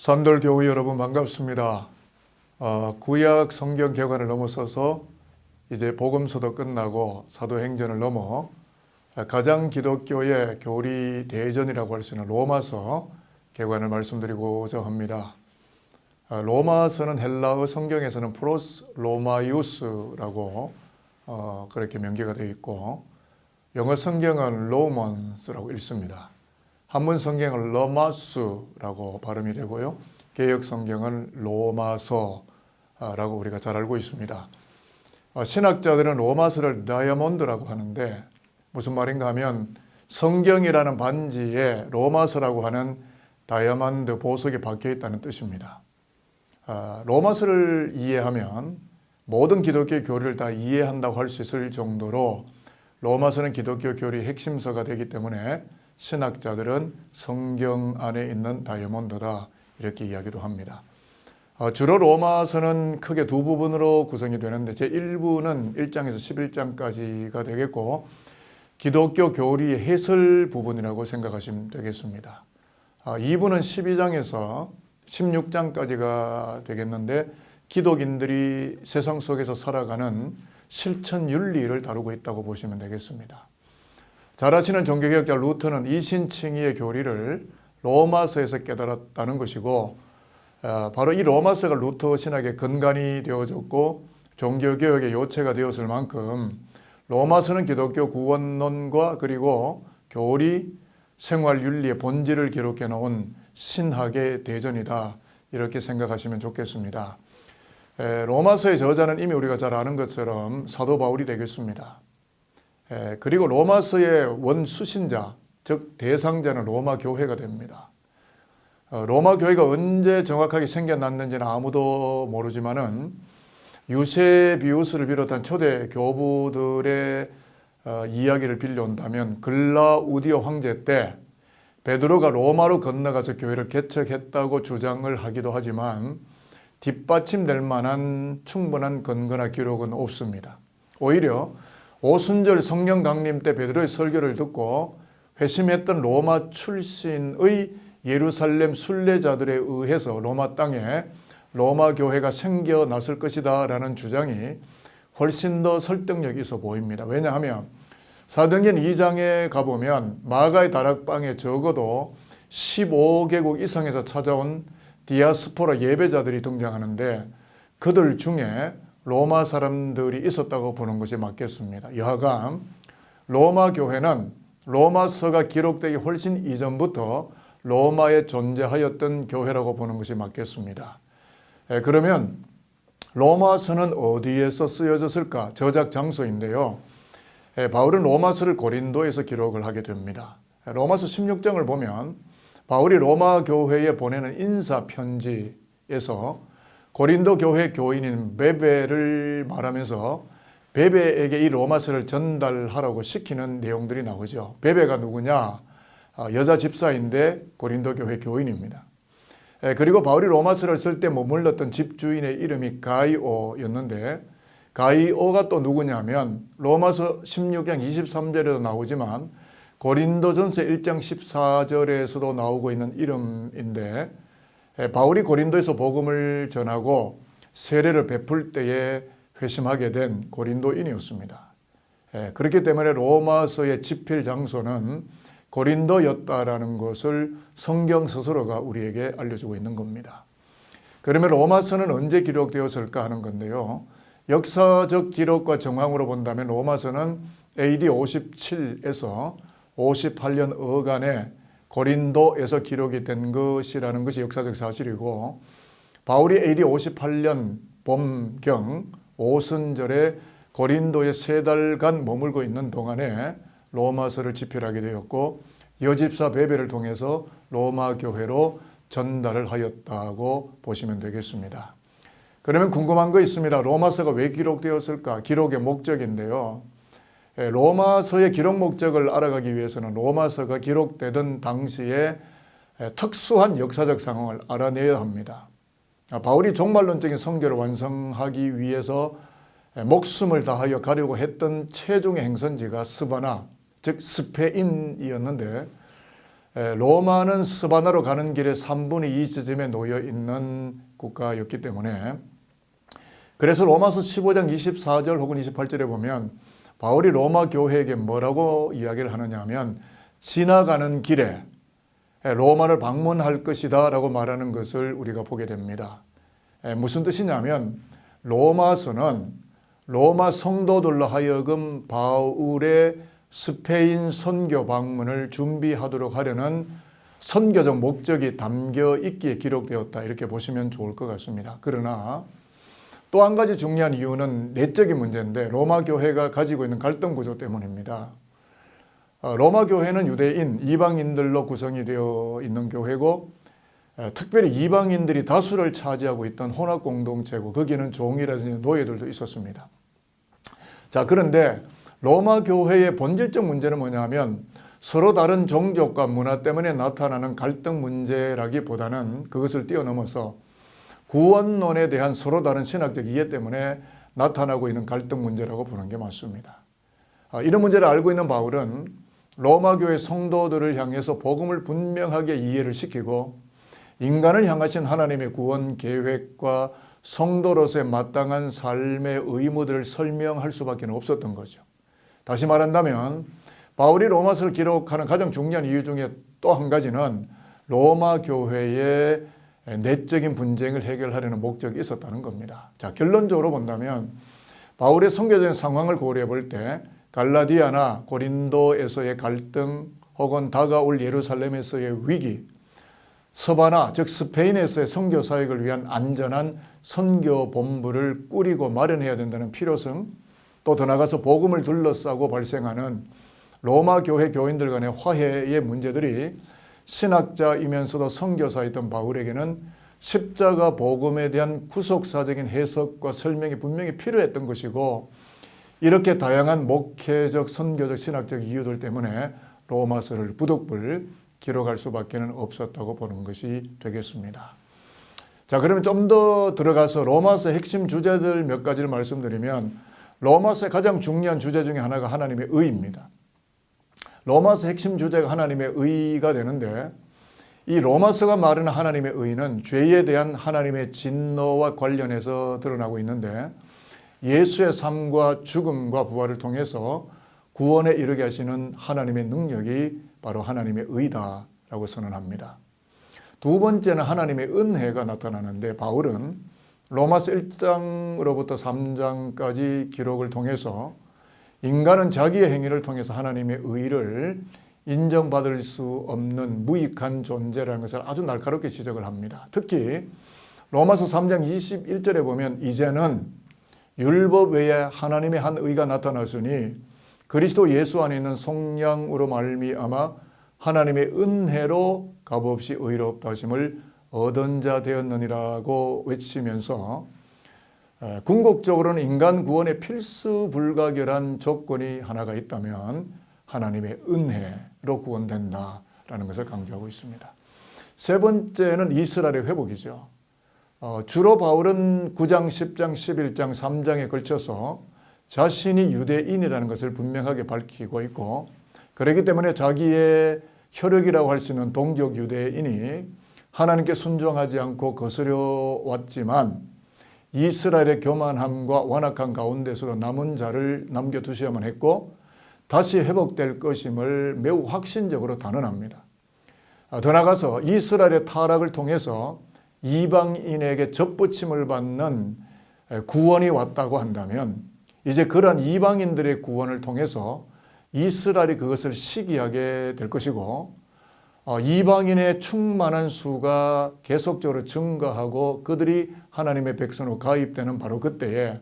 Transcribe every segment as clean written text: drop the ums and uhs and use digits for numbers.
산돌교회 여러분 반갑습니다. 구약 성경 개관을 넘어서서 이제 복음서도 끝나고 사도행전을 넘어 가장 기독교의 교리 대전이라고 할 수 있는 로마서 개관을 말씀드리고자 합니다. 로마서는 헬라어 성경에서는 프로스 로마이우스라고 그렇게 명기가 되어 있고, 영어 성경은 로먼스라고 읽습니다. 한문 성경은 러마스라고 발음이 되고요. 개역 성경은 로마서라고 우리가 잘 알고 있습니다. 신학자들은 로마서를 다이아몬드라고 하는데 무슨 말인가 하면 성경이라는 반지에 로마서라고 하는 다이아몬드 보석이 박혀 있다는 뜻입니다. 로마서를 이해하면 모든 기독교 교리를 다 이해한다고 할 수 있을 정도로 로마서는 기독교 교리의 핵심서가 되기 때문에 신학자들은 성경 안에 있는 다이아몬드다 이렇게 이야기도 합니다. 주로 로마서는 크게 두 부분으로 구성이 되는데 제1부는 1장에서 11장까지가 되겠고, 기독교 교리의 해설 부분이라고 생각하시면 되겠습니다. 2부는 12장에서 16장까지가 되겠는데 기독인들이 세상 속에서 살아가는 실천 윤리를 다루고 있다고 보시면 되겠습니다. 잘 아시는 종교개혁자 루터는 이신칭의의 교리를 로마서에서 깨달았다는 것이고, 바로 이 로마서가 루터 신학의 근간이 되어졌고 종교개혁의 요체가 되었을 만큼 로마서는 기독교 구원론과 그리고 교리, 생활윤리의 본질을 기록해 놓은 신학의 대전이다 이렇게 생각하시면 좋겠습니다. 로마서의 저자는 이미 우리가 잘 아는 것처럼 사도 바울이 되겠습니다. 그리고 로마서의 원수신자, 즉 대상자는 로마 교회가 됩니다. 로마 교회가 언제 정확하게 생겨났는지는 아무도 모르지만은 유세비우스를 비롯한 초대 교부들의 이야기를 빌려온다면 글라우디오 황제 때 베드로가 로마로 건너가서 교회를 개척했다고 주장을 하기도 하지만 뒷받침될 만한 충분한 근거나 기록은 없습니다. 오히려 오순절 성령 강림 때 베드로의 설교를 듣고 회심했던 로마 출신의 예루살렘 순례자들에 의해서 로마 땅에 로마 교회가 생겨났을 것이다 라는 주장이 훨씬 더 설득력이 있어 보입니다. 왜냐하면 사도행전 2장에 가보면 마가의 다락방에 적어도 15개국 이상에서 찾아온 디아스포라 예배자들이 등장하는데 그들 중에 로마 사람들이 있었다고 보는 것이 맞겠습니다. 여하간 로마 교회는 로마서가 기록되기 훨씬 이전부터 로마에 존재하였던 교회라고 보는 것이 맞겠습니다. 그러면 로마서는 어디에서 쓰여졌을까? 저작 장소인데요. 바울은 로마서를 고린도에서 기록을 하게 됩니다. 로마서 16장을 보면 바울이 로마 교회에 보내는 인사 편지에서 고린도 교회 교인인 베베를 말하면서 베베에게 이 로마서를 전달하라고 시키는 내용들이 나오죠. 베베가 누구냐? 여자 집사인데 고린도 교회 교인입니다. 그리고 바울이 로마서를 쓸 때 머물렀던 집주인의 이름이 가이오였는데 가이오가 또 누구냐면 로마서 16장 23절에도 나오지만 고린도전서 1장 14절에서도 나오고 있는 이름인데 바울이 고린도에서 복음을 전하고 세례를 베풀 때에 회심하게 된 고린도인이었습니다. 그렇기 때문에 로마서의 집필 장소는 고린도였다라는 것을 성경 스스로가 우리에게 알려주고 있는 겁니다. 그러면 로마서는 언제 기록되었을까 하는 건데요. 역사적 기록과 정황으로 본다면 로마서는 AD 57에서 58년 어간에 고린도에서 기록이 된 것이라는 것이 역사적 사실이고, 바울이 AD 58년 봄경 오순절에 고린도에 3달간 머물고 있는 동안에 로마서를 집필하게 되었고 여집사 베베를 통해서 로마 교회로 전달을 하였다고 보시면 되겠습니다. 그러면 궁금한 거 있습니다. 로마서가 왜 기록되었을까? 기록의 목적인데요. 로마서의 기록 목적을 알아가기 위해서는 로마서가 기록되던 당시에 특수한 역사적 상황을 알아내야 합니다. 바울이 종말론적인 선교를 완성하기 위해서 목숨을 다하여 가려고 했던 최종의 행선지가 스바나, 즉 스페인이었는데 로마는 스바나로 가는 길에 3분의 2 지점에 놓여 있는 국가였기 때문에, 그래서 로마서 15장 24절 혹은 28절에 보면 바울이 로마 교회에게 뭐라고 이야기를 하느냐 하면 지나가는 길에 로마를 방문할 것이다 라고 말하는 것을 우리가 보게 됩니다. 무슨 뜻이냐면 로마서는 로마 성도들로 하여금 바울의 스페인 선교 방문을 준비하도록 하려는 선교적 목적이 담겨 있기에 기록되었다, 이렇게 보시면 좋을 것 같습니다. 그러나 또 한 가지 중요한 이유는 내적인 문제인데 로마 교회가 가지고 있는 갈등 구조 때문입니다. 로마 교회는 유대인, 이방인들로 구성이 되어 있는 교회고, 특별히 이방인들이 다수를 차지하고 있던 혼합 공동체고, 거기는 종이라든지 노예들도 있었습니다. 자, 그런데 로마 교회의 본질적 문제는 뭐냐면 서로 다른 종족과 문화 때문에 나타나는 갈등 문제라기보다는 그것을 뛰어넘어서 구원론에 대한 서로 다른 신학적 이해 때문에 나타나고 있는 갈등 문제라고 보는 게 맞습니다. 이런 문제를 알고 있는 바울은 로마 교회 성도들을 향해서 복음을 분명하게 이해를 시키고 인간을 향하신 하나님의 구원 계획과 성도로서의 마땅한 삶의 의무들을 설명할 수밖에 없었던 거죠. 다시 말한다면 바울이 로마서를 기록하는 가장 중요한 이유 중에 또 한 가지는 로마 교회의 내적인 분쟁을 해결하려는 목적이 있었다는 겁니다. 자, 결론적으로 본다면 바울의 선교적인 상황을 고려해 볼 때 갈라디아나 고린도에서의 갈등 혹은 다가올 예루살렘에서의 위기, 스바나 즉 스페인에서의 선교 사역을 위한 안전한 선교 본부를 꾸리고 마련해야 된다는 필요성, 또 더 나아가서 복음을 둘러싸고 발생하는 로마 교회 교인들 간의 화해의 문제들이 신학자이면서도 선교사였던 바울에게는 십자가 복음에 대한 구속사적인 해석과 설명이 분명히 필요했던 것이고, 이렇게 다양한 목회적, 선교적, 신학적 이유들 때문에 로마서를 부득불 기록할 수밖에 없었다고 보는 것이 되겠습니다. 자, 그러면 좀 더 들어가서 로마서 핵심 주제들 몇 가지를 말씀드리면, 로마서의 가장 중요한 주제 중에 하나가 하나님의 의입니다. 로마서 핵심 주제가 하나님의 의가 되는데, 이 로마서가 말하는 하나님의 의는 죄에 대한 하나님의 진노와 관련해서 드러나고 있는데, 예수의 삶과 죽음과 부활을 통해서 구원에 이르게 하시는 하나님의 능력이 바로 하나님의 의다라고 선언합니다. 두 번째는 하나님의 은혜가 나타나는데, 바울은 로마서 1장으로부터 3장까지 기록을 통해서 인간은 자기의 행위를 통해서 하나님의 의를 인정받을 수 없는 무익한 존재라는 것을 아주 날카롭게 지적을 합니다. 특히 로마서 3장 21절에 보면 이제는 율법 외에 하나님의 한 의가 나타났으니 그리스도 예수 안에 있는 속량으로 말미암아 하나님의 은혜로 값없이 의롭다 하심을 얻은 자 되었느니라고 외치면서 궁극적으로는 인간 구원의 필수 불가결한 조건이 하나가 있다면 하나님의 은혜로 구원된다라는 것을 강조하고 있습니다. 세 번째는 이스라엘의 회복이죠. 주로 바울은 9장, 10장, 11장, 3장에 걸쳐서 자신이 유대인이라는 것을 분명하게 밝히고 있고, 그렇기 때문에 자기의 혈육이라고 할 수 있는 동족 유대인이 하나님께 순종하지 않고 거스려 왔지만 이스라엘의 교만함과 완악한 가운데서도 남은 자를 남겨두셔야만 했고 다시 회복될 것임을 매우 확신적으로 단언합니다. 더 나아가서 이스라엘의 타락을 통해서 이방인에게 접붙임을 받는 구원이 왔다고 한다면 이제 그러한 이방인들의 구원을 통해서 이스라엘이 그것을 시기하게 될 것이고, 이방인의 충만한 수가 계속적으로 증가하고 그들이 하나님의 백성으로 가입되는 바로 그때에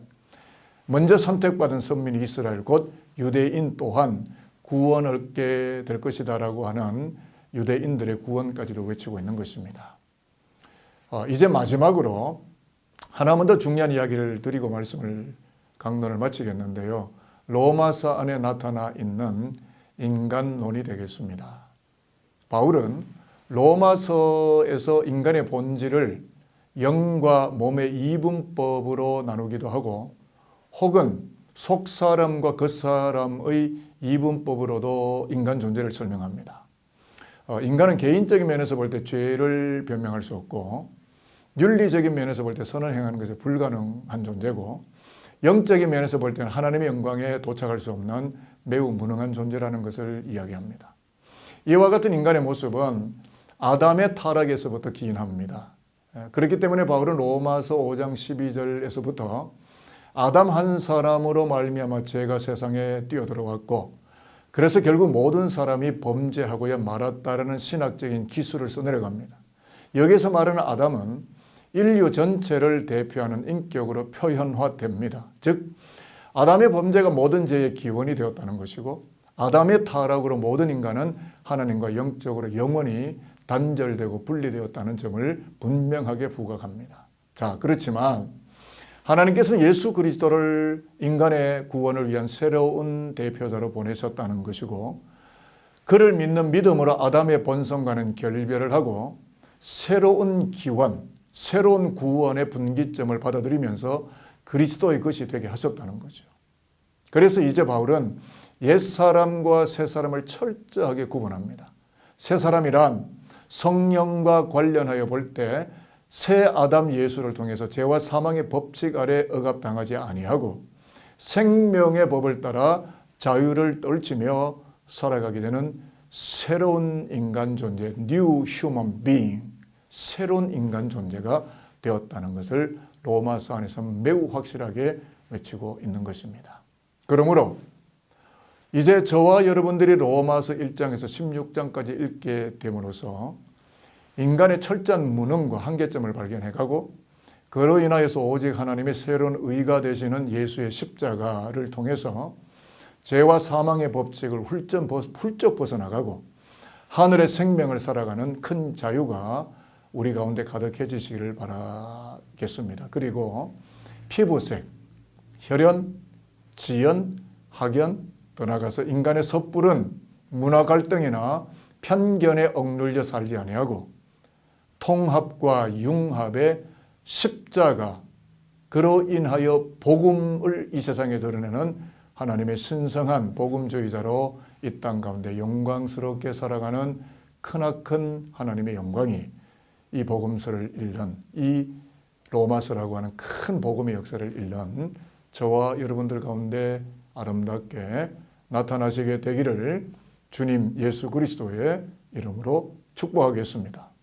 먼저 선택받은 선민이 이스라엘 곧 유대인 또한 구원을 얻게 될 것이다라고 하는 유대인들의 구원까지도 외치고 있는 것입니다. 이제 마지막으로 하나만 더 중요한 이야기를 드리고 말씀을 강론을 마치겠는데요. 로마서 안에 나타나 있는 인간론이 되겠습니다. 바울은 로마서에서 인간의 본질을 영과 몸의 이분법으로 나누기도 하고 혹은 속사람과 겉사람의 이분법으로도 인간 존재를 설명합니다. 인간은 개인적인 면에서 볼 때 죄를 변명할 수 없고 윤리적인 면에서 볼 때 선을 행하는 것이 불가능한 존재고 영적인 면에서 볼 때는 하나님의 영광에 도착할 수 없는 매우 무능한 존재라는 것을 이야기합니다. 이와 같은 인간의 모습은 아담의 타락에서부터 기인합니다. 그렇기 때문에 바울은 로마서 5장 12절에서부터 아담 한 사람으로 말미암아 죄가 세상에 뛰어들어왔고 그래서 결국 모든 사람이 범죄하고야 말았다라는 신학적인 기술을 써내려갑니다. 여기서 말하는 아담은 인류 전체를 대표하는 인격으로 표현화됩니다. 즉 아담의 범죄가 모든 죄의 기원이 되었다는 것이고 아담의 타락으로 모든 인간은 하나님과 영적으로 영원히 단절되고 분리되었다는 점을 분명하게 부각합니다. 자, 그렇지만 하나님께서는 예수 그리스도를 인간의 구원을 위한 새로운 대표자로 보내셨다는 것이고 그를 믿는 믿음으로 아담의 본성과는 결별을 하고 새로운 기원, 새로운 구원의 분기점을 받아들이면서 그리스도의 것이 되게 하셨다는 거죠. 그래서 이제 바울은 옛사람과 새사람을 철저하게 구분합니다. 새사람이란 성령과 관련하여 볼 때 새 아담 예수를 통해서 죄와 사망의 법칙 아래 억압당하지 아니하고 생명의 법을 따라 자유를 떨치며 살아가게 되는 새로운 인간 존재, New Human Being, 새로운 인간 존재가 되었다는 것을 로마서 안에서 매우 확실하게 외치고 있는 것입니다. 그러므로 이제 저와 여러분들이 로마서 1장에서 16장까지 읽게 됨으로써 인간의 철저한 무능과 한계점을 발견해가고 그로 인하여서 오직 하나님의 새로운 의가 되시는 예수의 십자가를 통해서 죄와 사망의 법칙을 훌쩍 벗어나가고 하늘의 생명을 살아가는 큰 자유가 우리 가운데 가득해지시기를 바라겠습니다. 그리고 피부색, 혈연, 지연, 학연, 더 나아가서 인간의 섣부른 문화 갈등이나 편견에 억눌려 살지 아니하고 통합과 융합의 십자가, 그로 인하여 복음을 이 세상에 드러내는 하나님의 신성한 복음주의자로 이 땅 가운데 영광스럽게 살아가는 크나큰 하나님의 영광이 이 복음서를 읽는 이 로마서라고 하는 큰 복음의 역사를 읽는 저와 여러분들 가운데 아름답게 나타나시게 되기를 주님 예수 그리스도의 이름으로 축복하겠습니다.